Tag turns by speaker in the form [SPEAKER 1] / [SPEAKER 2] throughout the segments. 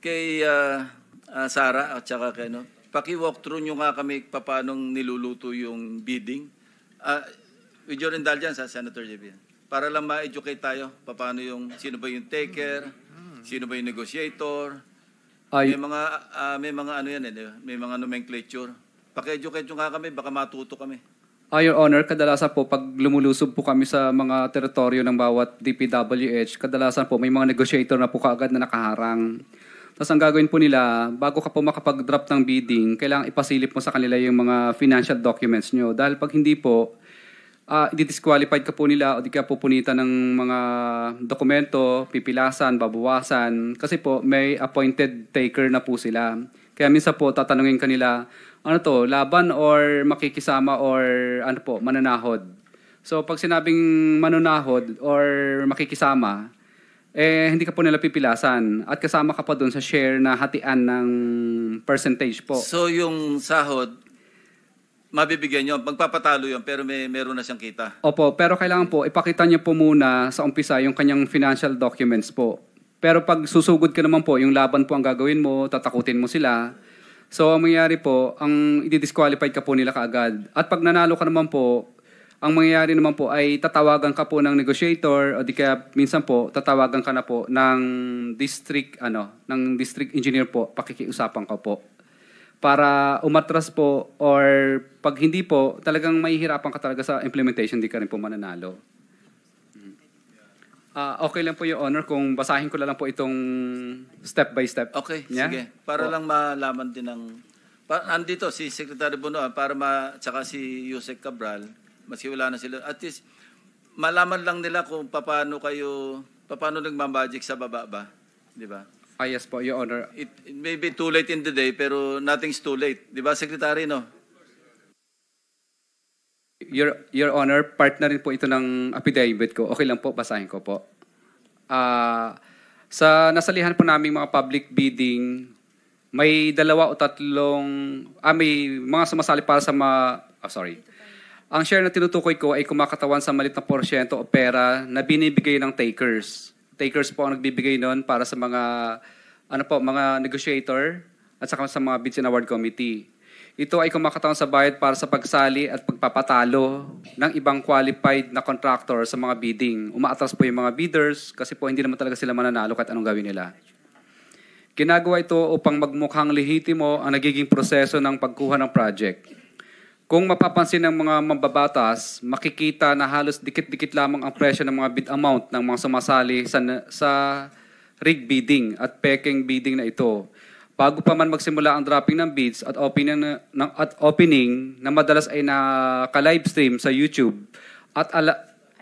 [SPEAKER 1] Kay Sara at saka kay paki-walk through nyo nga kami paano niluluto yung bidding. With your indulgence, Senator JB. Para lang ma-educate tayo paano yung sino ba yung taker, sino ba yung negotiator. May mga ano yan may mga nomenclature. Paki-educate nyo nga kami, baka matuto kami.
[SPEAKER 2] Your Honor, kadalasan po pag lumulusob po kami sa mga teritoryo ng bawat DPWH, kadalasan po may mga negotiator na po kaagad na nakaharang. Tapos ang gagawin po nila, bago ka po makapag-drop ng bidding, kailangan ipasilip mo sa kanila yung mga financial documents nyo. Dahil pag hindi po, i-disqualified ka po nila o di ka pupunitan ng mga dokumento, pipilasan, babawasan. Kasi po, may appointed taker na po sila. Kaya minsan po, tatanungin kanila, ano to, laban or makikisama or ano po, mananahod. So pag sinabing manunahod or makikisama, hindi ka po nila pipilasan at kasama ka pa doon sa share na hatian ng percentage po.
[SPEAKER 1] So yung sahod, mabibigyan nyo, magpapatalo yun, pero meron na siyang kita.
[SPEAKER 2] Opo, pero kailangan po, ipakita niyo po muna sa umpisa yung kanyang financial documents po. Pero pag susugod ka naman po, yung laban po ang gagawin mo, tatakutin mo sila. So, ang mangyayari po, ang i-disqualified ka po nila kaagad. At pag nanalo ka naman po, ang mangyayari naman po ay tatawagan ka po ng negotiator o di kaya minsan po tatawagan ka na po ng district engineer po, pakikiusapan ka po. Para umatras po or pag hindi po, talagang mahihirapan ka talaga sa implementation, di ka rin po mananalo. Okay lang po, Your Honor, kung basahin ko lang po itong step by step.
[SPEAKER 1] Okay,
[SPEAKER 2] yeah?
[SPEAKER 1] Sige. Para lang malaman din ng... andito si Secretary Bonoan, tsaka si Yusek Cabral, maski wala na sila. At least, malaman lang nila kung paano nagmamagic sa baba ba. Di ba?
[SPEAKER 2] Yes po, Your Honor.
[SPEAKER 1] It may be too late in the day, pero nothing's too late. Di ba, Secretary, no?
[SPEAKER 2] Your Honor, part na rin po ito ng affidavit ko. Okay lang po, basahin ko po. Sa nasalihan po namin mga public bidding, may 2 o 3, may mga sumasali para sa Ang share na tinutukoy ko ay kumakatawan sa maliit na porsyento o pera na binibigay ng takers. Takers po ang nagbibigay noon para sa mga mga negotiator at saka sa mga bids and award committee. Ito ay kumakatawan sa bayad para sa pagsali at pagpapatalo ng ibang qualified na contractor sa mga bidding. Umaatras po yung mga bidders kasi po hindi naman talaga sila mananalo kahit anong gawin nila. Ginagawa ito upang magmukhang lehitimo ang nagiging proseso ng pagkuha ng project. Kung mapapansin ng mga mambabatas, makikita na halos dikit-dikit lamang ang presyo ng mga bid amount ng mga sumasali sa rig bidding at peking bidding na ito. Bago pa man magsimula ang dropping ng bids at opening na madalas ay naka-livestream sa YouTube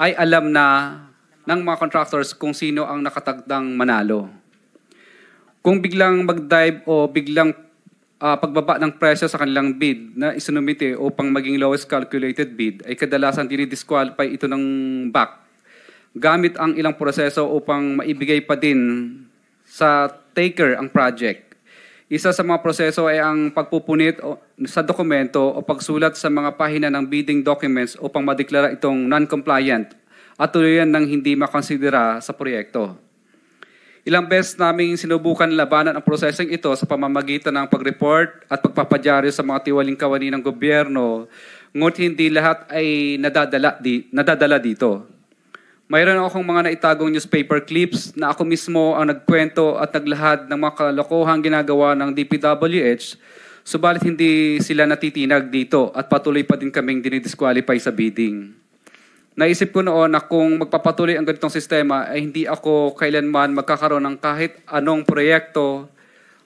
[SPEAKER 2] ay alam na ng mga contractors kung sino ang nakatagdang manalo. Kung biglang mag-dive o biglang pagbaba ng presyo sa kanilang bid na isinumite upang maging lowest calculated bid ay kadalasan dinidisqualify ito ng back gamit ang ilang proseso upang maibigay pa din sa taker ang project. Isa sa mga proseso ay ang pagpupunit sa dokumento o pagsulat sa mga pahina ng bidding documents upang madeklara itong non-compliant at tuluyan ng hindi makonsidera sa proyekto. Ilang beses naming sinubukan labanan ang prosesong ito sa pamamagitan ng pag-report at pagpapadyaryo sa mga tiwaling kawani ng gobyerno, ngunit hindi lahat ay nadadala dito. Mayroon akong mga naitagong newspaper clips na ako mismo ang nagkwento at naglahad ng mga kalokohang ginagawa ng DPWH, subalit hindi sila natitinag dito at patuloy pa din kaming dinidisqualify sa bidding. Naisip ko noon na kung magpapatuloy ang ganitong sistema ay hindi ako kailanman magkakaroon ng kahit anong proyekto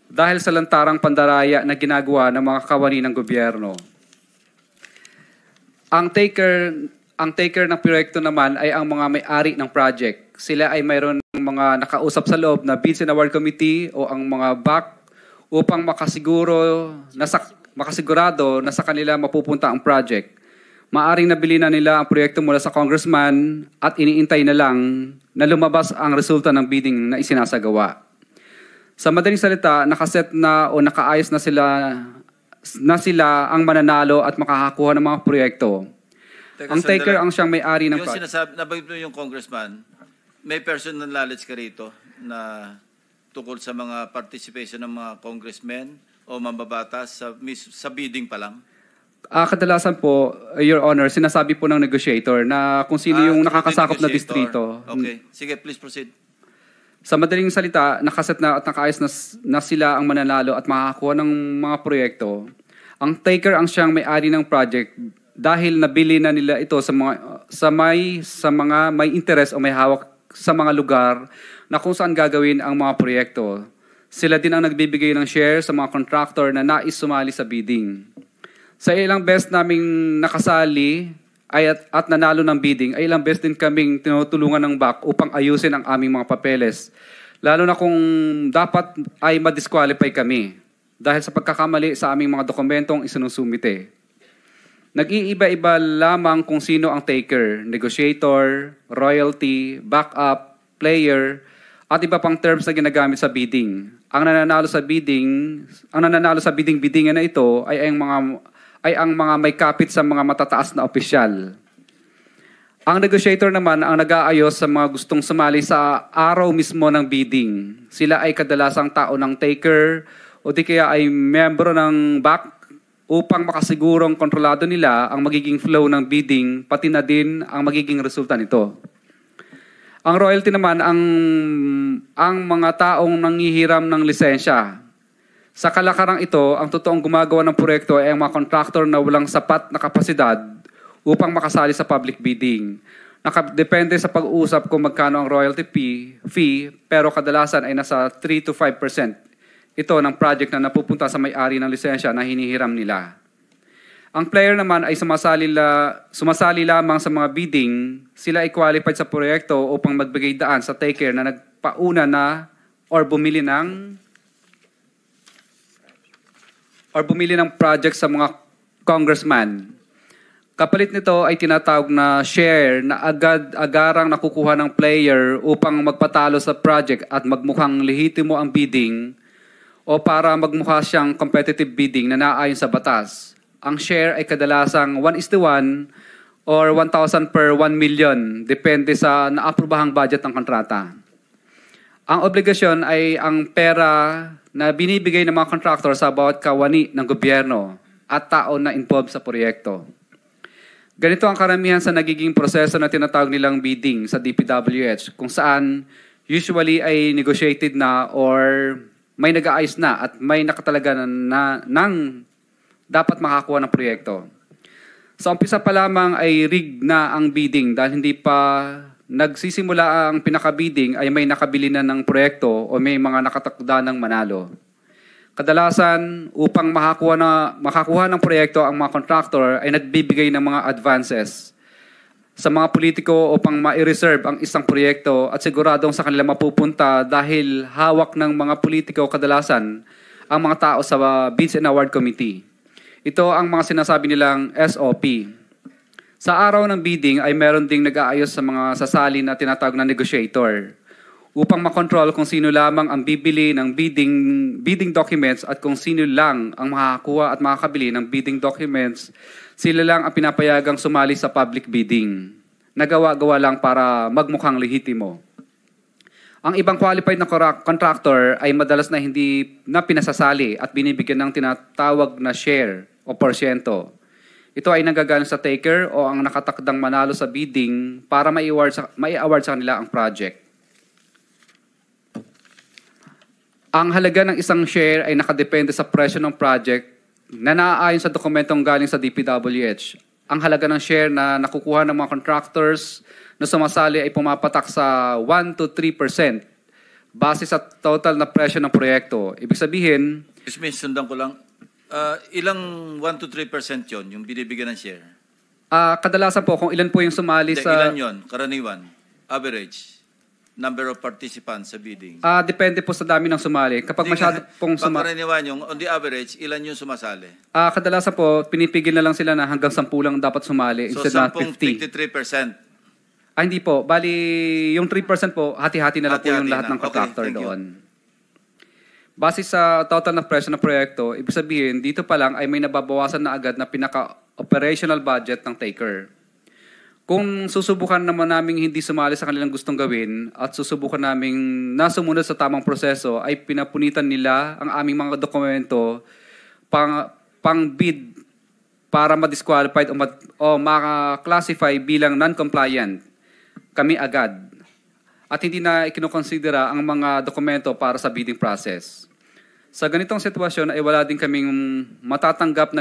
[SPEAKER 2] dahil sa lantarang pandaraya na ginagawa ng mga kawani ng gobyerno. Ang taker ng proyekto naman ay ang mga may-ari ng project. Sila ay mayroon ng mga nakausap sa loob na bids and award committee o ang mga back upang makasigurado na sa kanila mapupunta ang project. Maaring nabili na nila ang proyekto mula sa congressman at iniintay na lang na lumabas ang resulta ng bidding na isinasagawa. Sa madaling salita, nakaset na o nakaayos na sila ang mananalo at makakakuha ng mga proyekto. Ang taker ang siyang may-ari ng project.
[SPEAKER 1] Yung sinasabi, nabanggit mo yung congressman, may personal knowledge ka rito na tungkol sa mga participation ng mga congressmen o mambabatas sa bidding pa lang?
[SPEAKER 2] Kadalasan po, Your Honor, sinasabi po ng negotiator na kung sino yung nakakasakop na
[SPEAKER 1] Negotiator.
[SPEAKER 2] distrito.
[SPEAKER 1] Okay. Sige, please proceed.
[SPEAKER 2] Sa madaling salita, nakaset na at nakaayos na sila ang mananalo at makakakuha ng mga proyekto. Ang taker ang siyang may-ari ng project dahil nabili na nila ito sa mga may interest o may hawak sa mga lugar na kung saan gagawin ang mga proyekto. Sila din ang nagbibigay ng share sa mga contractor na nais sumali sa bidding. Sa ilang beses naming nakasali at nanalo ng bidding, ay ilang beses din kaming tinutulungan ng BAC upang ayusin ang aming mga papeles. Lalo na kung dapat ay ma-disqualify kami dahil sa pagkakamali sa aming mga dokumentong isinusumite. Nag-iiba-iba lamang kung sino ang taker, negotiator, royalty, backup, player, at iba pang terms na ginagamit sa bidding. Ang nananalo sa bidding-biddingan na ito ay ang mga may kapit sa mga matataas na opisyal. Ang negotiator naman ang nag-aayos sa mga gustong sumali sa araw mismo ng bidding. Sila ay kadalasang tao ng taker o di kaya ay membro ng BAC upang makasigurong kontrolado nila ang magiging flow ng bidding pati na din ang magiging resulta nito. Ang royalty naman ang mga taong nanghihiram ng lisensya. Sa kalakarang ito, ang totoong gumagawa ng proyekto ay ang mga contractor na walang sapat na kapasidad upang makasali sa public bidding. Nakadepende sa pag-uusap kung magkano ang royalty fee, pero kadalasan ay nasa 3 to 5%. Ito ng project na napupunta sa may-ari ng lisensya na hinihiram nila. Ang player naman ay sumasali lamang sa mga bidding. Sila ay qualified sa proyekto upang magbigay daan sa taker na nagpauna na or bumili ng project sa mga congressman. Kapalit nito ay tinatawag na share na agad-agarang nakukuha ng player upang magpatalo sa project at magmukhang lehitimo ang bidding o para magmukha siyang competitive bidding na naayon sa batas. Ang share ay kadalasang 1:1 or 1,000 per 1 million, depende sa naaprobahang budget ng kontrata. Ang obligasyon ay ang pera na binibigay ng mga contractor sa bawat kawani ng gobyerno at tao na involved sa proyekto. Ganito ang karamihan sa nagiging proseso na tinatawag nilang bidding sa DPWH, kung saan usually ay negotiated na or may nag-aayos na at may nakatalaga ng dapat makakuha ng proyekto. Sa umpisa pa lamang ay rig na ang bidding dahil hindi pa nagsisimula ang pinaka-bidding ay may nakabili na ng proyekto o may mga nakatakda ng manalo. Kadalasan, upang makakuha ng proyekto ang mga contractor ay nagbibigay ng mga advances sa mga politiko upang ma-reserve ang isang proyekto at siguradong sa kanila mapupunta dahil hawak ng mga politiko kadalasan ang mga tao sa Bids and Award Committee. Ito ang mga sinasabi nilang SOP. Sa araw ng bidding ay meron ding nag-aayos sa mga sasali na tinatawag na negotiator upang makontrol kung sino lamang ang bibili ng bidding documents at kung sino lang ang makakakuha at makakabili ng bidding documents. Sila lang ang pinapayagang sumali sa public bidding. Nagawa-gawa lang para magmukhang lehitimo. Ang ibang qualified na contractor ay madalas na hindi na pinasasali at binibigyan ng tinatawag na share o porsyento. Ito ay nanggagaling sa taker o ang nakatakdang manalo sa bidding para mai-award sa kanila ang project. Ang halaga ng isang share ay nakadepende sa presyo ng project na naaayon sa dokumentong galing sa DPWH. Ang halaga ng share na nakukuha ng mga contractors na sumasali ay pumapatak sa 1 to 3% base sa total na presyo ng proyekto. Ibig sabihin,
[SPEAKER 1] Excuse me, sundan ko lang. Ilang 1 to 3% yon yung binibigyan ng share?
[SPEAKER 2] kadalasan po kung ilan po yung sumali
[SPEAKER 1] Hindi,
[SPEAKER 2] sa...
[SPEAKER 1] ilan yon? Karaniwan? Average? Number of participants sa bidding?
[SPEAKER 2] Depende po sa dami ng sumali. Kapag masyado pong
[SPEAKER 1] Pangkaraniwan yung, on the average, ilan yung sumasali?
[SPEAKER 2] kadalasan po, pinipigil na lang sila na hanggang 10 lang dapat sumali
[SPEAKER 1] So,
[SPEAKER 2] instead na 50.
[SPEAKER 1] 53%.
[SPEAKER 2] Hindi po. Bali, yung 3% po, hati-hati na lang po yung
[SPEAKER 1] Hati-hati
[SPEAKER 2] lahat
[SPEAKER 1] na.
[SPEAKER 2] ng contractor
[SPEAKER 1] Okay, thank you.
[SPEAKER 2] doon. Base sa total na presyo ng proyekto, ibig sabihin, dito pa lang ay may nababawasan na agad na pinaka-operational budget ng taker. Kung susubukan naman namin hindi sumali sa kanilang gustong gawin at susubukan namin na sumunod sa tamang proseso, ay pinapunitan nila ang aming mga dokumento pang bid para ma-disqualified o ma-classify bilang non-compliant kami agad. At hindi na ikinukonsidera ang mga dokumento para sa bidding process. Sa ganitong sitwasyon ay wala din kaming matatanggap na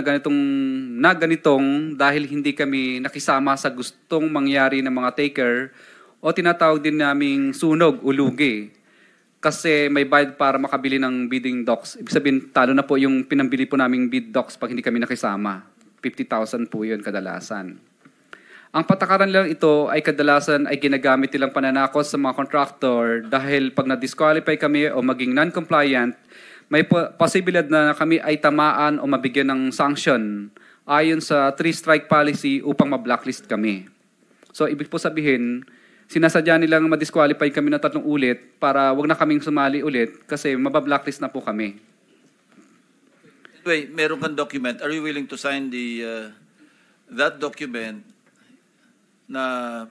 [SPEAKER 2] ganitong dahil hindi kami nakisama sa gustong mangyari ng mga taker o tinatawag din naming sunog o lugi. Kasi may bayad para makabili ng bidding docs. Ibig sabihin, talo na po yung pinambili po naming bid docs pag hindi kami nakisama. 50,000 po yun kadalasan. Ang patakaran lang ito ay kadalasan ay ginagamit nilang pananakot sa mga contractor dahil pag na-disqualify kami o maging non-compliant, may posibilidad na kami ay tamaan o mabigyan ng sanction ayon sa 3-strike policy upang ma-blacklist kami. So, ibig po sabihin, sinasadya nilang ma-disqualify kami na 3 ulit para wag na kaming sumali ulit kasi mabablacklist na po kami.
[SPEAKER 1] Wait, meron kang document. Are you willing to sign that document na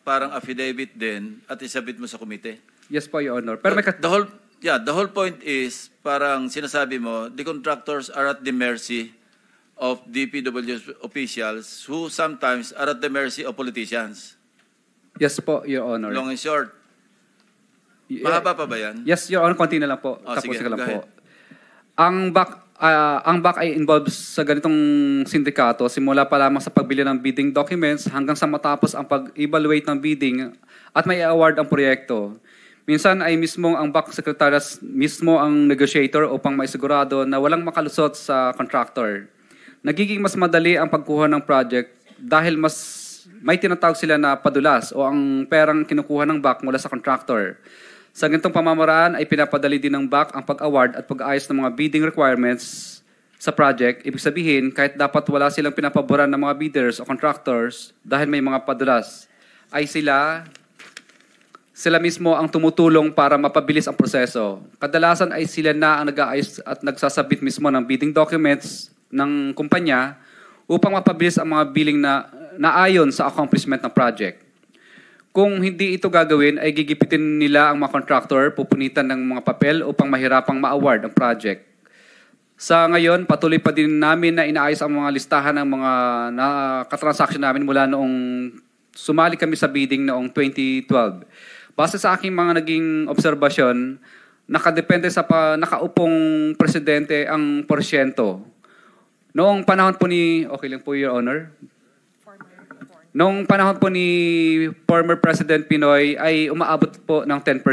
[SPEAKER 1] parang affidavit din at isabit mo sa komite?
[SPEAKER 2] Yes po, Your Honor. Pero may
[SPEAKER 1] the whole point is, parang sinasabi mo, the contractors are at the mercy of DPWH officials who sometimes are at the mercy of politicians.
[SPEAKER 2] Yes po, Your Honor.
[SPEAKER 1] Long and short. Mahaba pa ba yan?
[SPEAKER 2] Yes, Your Honor. Konti na lang po.
[SPEAKER 1] Oh, sige,
[SPEAKER 2] Tapusin ko lang
[SPEAKER 1] go
[SPEAKER 2] po.
[SPEAKER 1] ahead.
[SPEAKER 2] Ang back ay involved sa ganitong sindikato simula pa lamang sa pagbili ng bidding documents hanggang sa matapos ang pag-evaluate ng bidding at may award ang proyekto. Minsan ay mismo ang back secretariat mismo ang negotiator upang maisigurado na walang makalusot sa contractor. Nagiging mas madali ang pagkuha ng project dahil mas may tinatawag sila na padulas o ang perang kinukuha ng back mula sa contractor. Sa ganitong pamamaraan ay pinapadali din ng back ang pag-award at pag-ayos ng mga bidding requirements sa project. Ibig sabihin, kahit dapat wala silang pinapaboran ng mga bidders o contractors dahil may mga padulas, ay sila mismo ang tumutulong para mapabilis ang proseso. Kadalasan ay sila na ang nag-aayos at nagsasabit mismo ng bidding documents ng kumpanya upang mapabilis ang mga billing na naayon sa accomplishment ng project. Kung hindi ito gagawin, ay gigipitin nila ang mga contractor, pupunitan ng mga papel upang mahirapang ma-award ang project. Sa ngayon, patuloy pa din namin na inaayos ang mga listahan ng mga katransaksyon namin mula noong sumali kami sa bidding noong 2012. Base sa aking mga naging obserbasyon, nakadepende sa nakaupong presidente ang porsyento. Noong panahon po ni, okay lang po, Your Honor. Noong panahon po ni former President Pinoy ay umaabot po ng 10%.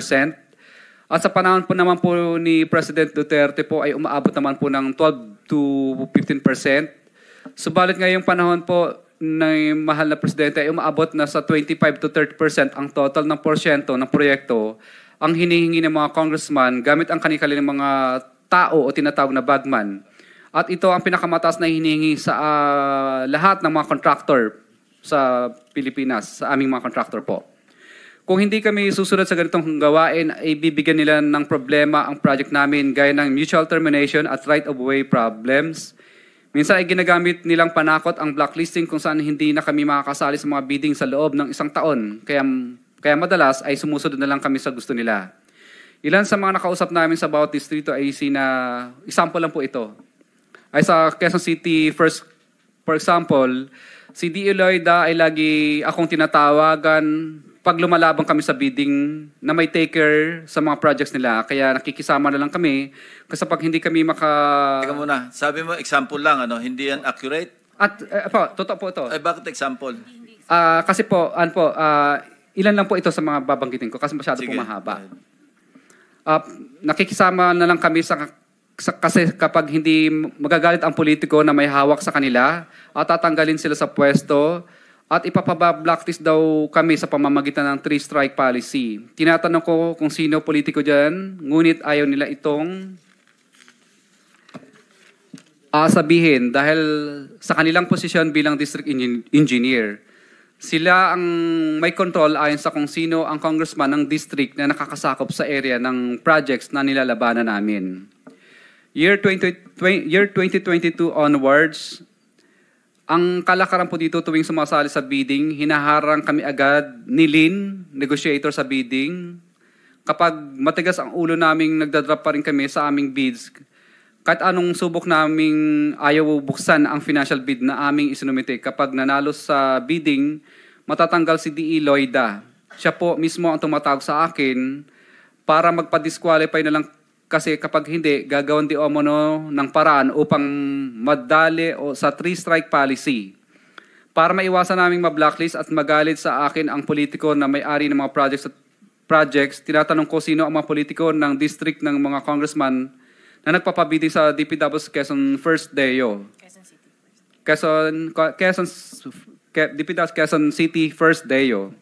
[SPEAKER 2] At sa panahon po naman po ni President Duterte po ay umaabot naman po ng 12 to 15%. Subalit ngayong panahon po ng mahal na presidente ay umaabot na sa 25 to 30% ang total ng porsyento ng proyekto ang hinihingi ng mga congressman gamit ang kanilang mga tao o tinatawag na bagman. At ito ang pinakamataas na hinihingi sa lahat ng mga contractor sa Pilipinas, sa aming mga contractor po. Kung hindi kami susunod sa ganitong gawain, ay bibigyan nila ng problema ang project namin gaya ng mutual termination at right-of-way problems. Minsan ay ginagamit nilang panakot ang blacklisting kung saan hindi na kami makakasali sa mga bidding sa loob ng 1 taon. Kaya madalas ay sumusunod na lang kami sa gusto nila. Ilan sa mga nakausap namin sa bawat distrito ay example lang po ito. Ay sa Quezon City, for example, si D. Eloida ay lagi akong tinatawagan pag lumalabang kami sa bidding na may taker sa mga projects nila. Kaya nakikisama na lang kami kasi pag hindi kami
[SPEAKER 1] Teka muna, sabi mo example lang, hindi yan accurate?
[SPEAKER 2] At totoo po ito.
[SPEAKER 1] Ay, bakit example?
[SPEAKER 2] Kasi po, ilan lang po ito sa mga babanggitin ko kasi masyado po mahaba. Nakikisama na lang kami kasi kapag hindi magagalit ang politiko na may hawak sa kanila at tatanggalin sila sa pwesto at ipapaba-blacklist daw kami sa pamamagitan ng 3-strike policy. Tinatanong ko kung sino politiko dyan, ngunit ayaw nila itong sabihin dahil sa kanilang posisyon bilang district engineer. Sila ang may control ayon sa kung sino ang congressman ng district na nakakasakop sa area ng projects na nilalabanan namin. Year 2022 onwards, Ang kalakaran po dito tuwing sumasali sa bidding, hinaharang kami agad ni Lynn, negotiator sa bidding. Kapag matigas ang ulo naming nagdadrop pa rin kami sa aming bids, kahit anong subok naming ayaw buksan ang financial bid na aming isinumite. Kapag nanalo sa bidding, matatanggal si D.E. Loida. Siya po mismo ang tumatawag sa akin para magpa-disqualify na lang kasi kapag hindi, gagawin di umano ng paraan upang madali o sa 3-strike policy. Para maiwasan naming ma-blacklist at magalit sa akin ang politiko na may-ari ng mga projects, tinatanong ko sino ang mga politiko ng district ng mga congressman na nagpapabidding sa DPW's Quezon First Deo. DPW's Quezon City First Deo.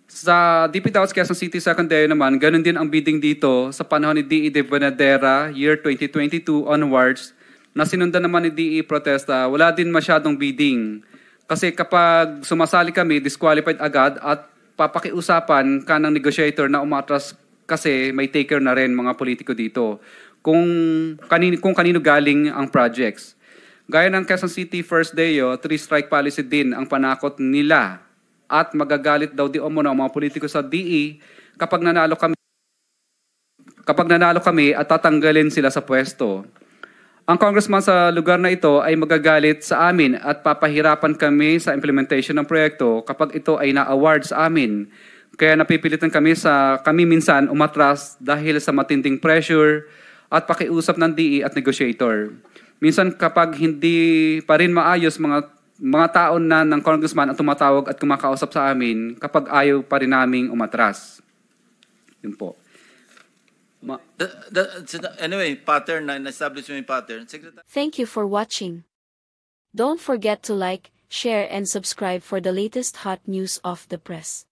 [SPEAKER 2] Sa DPW's Quezon City Second Deo naman, ganun din ang bidding dito sa panahon ni D.E. de Bonadera, year 2022 onwards, na sinundan naman ni D.E. Protesta, wala din masyadong bidding. Kasi kapag sumasali kami, disqualified agad at papakiusapan ka ng negotiator na umatras kasi may taker na rin mga politiko dito. Kung kanino galing ang projects. Gaya ng Quezon City First Deo, 3-strike policy din ang panakot nila at magagalit daw di umano ang mga politiko sa DE kapag nanalo kami at tatanggalin sila sa pwesto. Ang congressman sa lugar na ito ay magagalit sa amin at papahirapan kami sa implementation ng proyekto kapag ito ay na-award sa amin. Kaya napipilitan kami minsan umatras dahil sa matinding pressure at pakiusap ng DE at negotiator. Minsan kapag hindi pa rin maayos, mga taon na ng congressman ang tumatawag at kumakausap sa amin kapag ayaw pa rin naming umatras. Yun po.
[SPEAKER 1] Anyway, pattern na establish mo yung pattern.
[SPEAKER 3] Thank you for watching. Don't forget to like, share and subscribe for the latest hot news of the press.